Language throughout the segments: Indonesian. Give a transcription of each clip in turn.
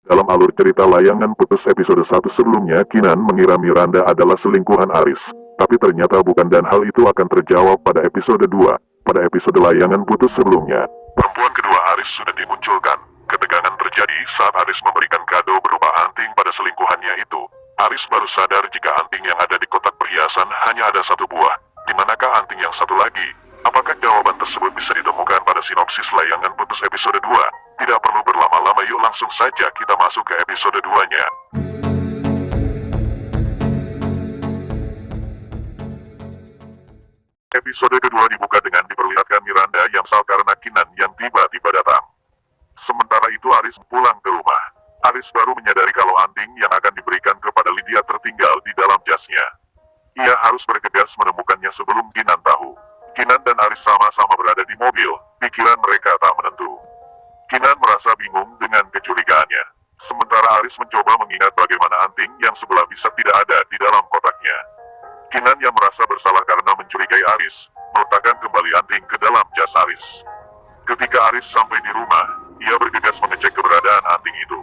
Dalam alur cerita layangan putus episode 1 sebelumnya, Kinan mengira Miranda adalah selingkuhan Aris. Tapi ternyata bukan dan hal itu akan terjawab pada episode 2. Pada episode layangan putus sebelumnya, perempuan kedua Aris sudah dimunculkan. Ketegangan terjadi saat Aris memberikan kado berupa anting pada selingkuhannya itu. Aris baru sadar jika anting yang ada di kotak perhiasan hanya ada satu buah. Di manakah anting yang satu lagi? Apakah jawaban tersebut bisa ditemukan pada sinopsis layangan putus episode 2? Tidak perlu berlama-lama, yuk langsung saja kita masuk ke episode 2-nya. Episode kedua dibuka dengan diperlihatkan Miranda yang kesal karena Kinan yang tiba-tiba datang. Sementara itu Aris pulang ke rumah. Aris baru menyadari kalau anting yang akan diberikan kepada Lydia tertinggal di dalam jasnya. Ia harus bergegas menemukannya sebelum Kinan tahu. Kinan dan Aris sama-sama berada di mobil, pikiran mereka tak menentu. Kinan merasa bingung dengan kecurigaannya. Sementara Aris mencoba mengingat bagaimana anting yang sebelah bisa tidak ada di dalam kotaknya. Kinan yang merasa bersalah karena mencurigai Aris, meletakkan kembali anting ke dalam jas Aris. Ketika Aris sampai di rumah, ia bergegas mengecek keberadaan anting itu.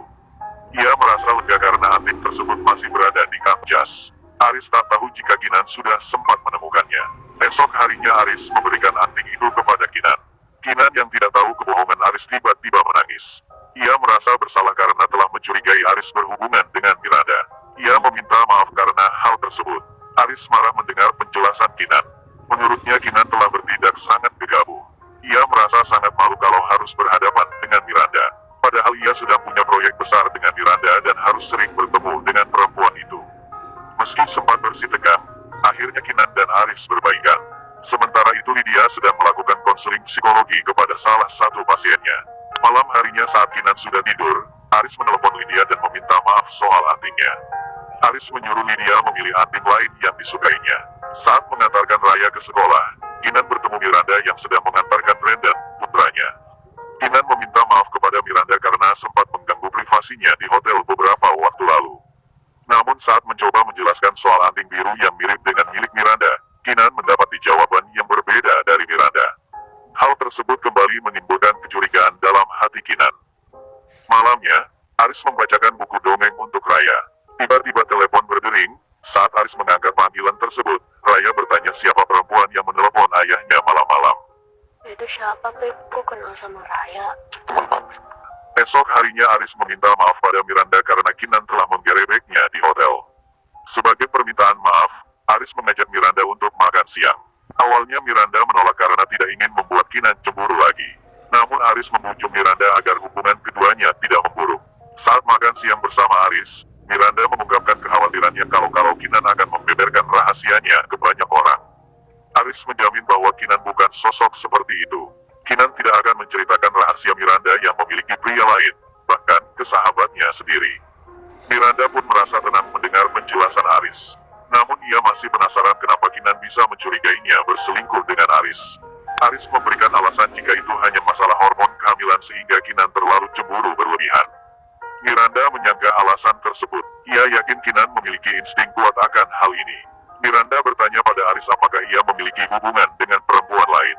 Ia merasa lega karena anting tersebut masih berada di kap jas. Aris tak tahu jika Kinan sudah sempat menemukannya. Esok harinya Aris memberikan anting itu kepada Kinan. Kinan yang tidak tahu kebohongan Aris tiba-tiba menangis. Ia merasa bersalah karena telah mencurigai Aris berhubungan dengan Miranda. Ia meminta maaf karena hal tersebut. Aris marah mendengar penjelasan Kinan. Menurutnya Kinan telah bertindak sangat gegabah. Ia merasa sangat malu kalau harus berhadapan dengan Miranda. Padahal ia sedang punya proyek besar dengan Miranda dan harus sering bertemu dengan perempuan itu. Meski sempat bersitegang, akhirnya Kinan dan Aris berbaikan. Sementara itu Lydia sedang melakukan konseling psikologi kepada salah satu pasiennya. Malam harinya saat Kinan sudah tidur, Aris menelpon Lydia dan meminta maaf soal antingnya. Aris menyuruh Lydia memilih anting lain yang disukainya. Saat mengantarkan Raya ke sekolah, Kinan bertemu Miranda yang sedang mengantarkan Brandon, putranya. Kinan meminta maaf kepada Miranda karena sempat mengganggu privasinya di hotel beberapa waktu lalu. Namun saat mencoba menjelaskan soal anting biru yang mirip dengan milik Miranda, Kinan mendapati jawaban yang berbeda dari Miranda. Hal tersebut kembali menimbulkan kecurigaan dalam hati Kinan. Malamnya, Aris membacakan buku dongeng untuk Raya. Tiba-tiba telepon berdering. Saat Aris mengangkat panggilan tersebut, Raya bertanya siapa perempuan yang menelepon ayahnya malam-malam. Itu siapa, Beb? Kok kenal sama Raya? Esok harinya Aris meminta maaf pada Miranda karena Kinan telah menggerebeknya di hotel. Sebagai permintaan maaf, Aris mengajak Miranda untuk makan siang. Awalnya Miranda menolak karena tidak ingin membuat Kinan cemburu lagi. Namun Aris membujuk Miranda agar hubungan keduanya tidak memburuk. Saat makan siang bersama Aris, Miranda mengungkapkan kekhawatirannya kalau Kinan akan membeberkan rahasianya ke banyak orang. Aris menjamin bahwa Kinan bukan sosok seperti itu. Kinan tidak akan menceritakan rahasia Miranda yang memiliki pria lain, bahkan ke sahabatnya sendiri. Miranda pun merasa tenang mendengar penjelasan Aris. Namun ia masih penasaran kenapa Kinan bisa mencurigainya berselingkuh dengan Aris. Aris memberikan alasan jika itu hanya masalah hormon kehamilan sehingga Kinan terlalu cemburu berlebihan. Miranda menyangka alasan tersebut. Ia yakin Kinan memiliki insting kuat akan hal ini. Miranda bertanya pada Aris apakah ia memiliki hubungan dengan perempuan lain.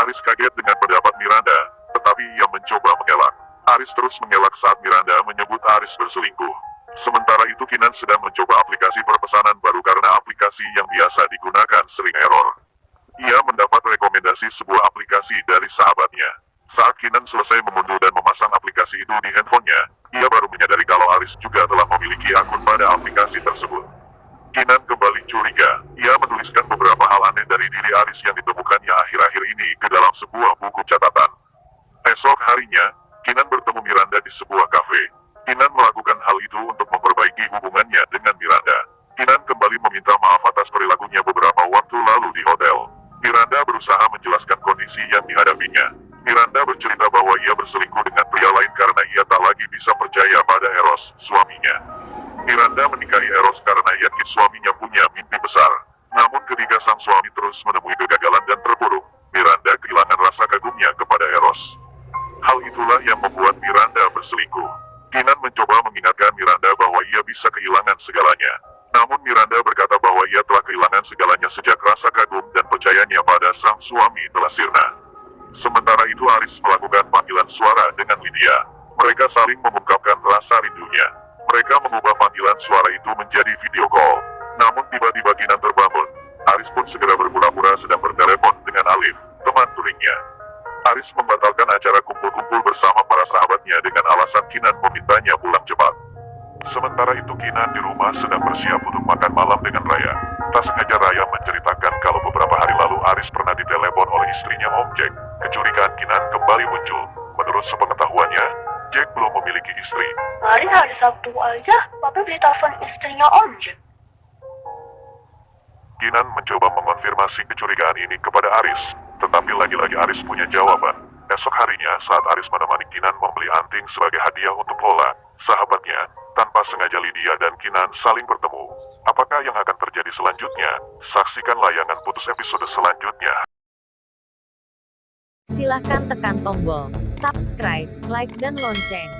Aris kaget dengan pendapat Miranda, tetapi ia mencoba mengelak. Aris terus mengelak saat Miranda menyebut Aris berselingkuh. Sementara itu Kinan sedang mencoba aplikasi perpesanan baru karena aplikasi yang biasa digunakan sering error. Ia mendapat rekomendasi sebuah aplikasi dari sahabatnya. Saat Kinan selesai mengunduh dan memasang aplikasi itu di handphonenya, ia baru menyadari kalau Aris juga telah memiliki akun pada aplikasi tersebut. Kinan kembali curiga. Ia menuliskan beberapa hal aneh dari diri Aris yang ditemukannya akhir-akhir ini ke dalam sebuah buku catatan. Esok harinya, Kinan bertemu Miranda di sebuah kafe. Kinan melakukan hal itu untuk memperbaiki hubungannya dengan Miranda. Kinan kembali meminta maaf atas perilakunya beberapa waktu lalu di hotel. Miranda berusaha menjelaskan kondisi yang dihadapinya. Miranda bercerita bahwa ia berselingkuh dengan pria lain karena ia tak lagi bisa percaya pada Eros, suaminya. Miranda menikahi Eros karena yakin suaminya punya mimpi besar. Namun ketika sang suami terus menemui kegagalan dan terpuruk, Miranda kehilangan rasa kagumnya kepada Eros. Hal itulah yang membuat Miranda berselingkuh. Kinan mencoba mengingatkan Miranda bahwa ia bisa kehilangan segalanya. Namun Miranda berkata bahwa ia telah kehilangan segalanya sejak rasa kagum dan percayanya pada sang suami telah sirna. Sementara itu Aris melakukan panggilan suara dengan Lydia. Mereka saling mengungkapkan rasa rindunya. Mereka mengubah panggilan suara itu menjadi video call. Namun tiba-tiba Kinan terbangun. Aris pun segera berpura-pura sedang bertelepon dengan Alif, teman touringnya. Aris membatalkan acara kumpul-kumpul bersama para sahabatnya dengan alasan Kinan memintanya pulang cepat. Sementara itu Kinan di rumah sedang bersiap untuk makan malam dengan Raya. Tak sengaja Raya menceritakan kalau beberapa hari lalu Aris pernah ditelepon oleh istrinya Om Jack. Kecurigaan Kinan kembali muncul. Menurut sepengetahuannya, Jack belum memiliki istri. Hari Sabtu aja, Papa beli telepon istrinya Om Jack. Kinan mencoba mengonfirmasi kecurigaan ini kepada Aris, tetapi lagi-lagi Aris punya jawaban. Esok harinya saat Aris menemani Kinan membeli anting sebagai hadiah untuk Lola, sahabatnya, tanpa sengaja Lydia dan Kinan saling bertemu. Apakah yang akan terjadi selanjutnya? Saksikan layangan putus episode selanjutnya. Silahkan tekan tombol subscribe, like, dan lonceng.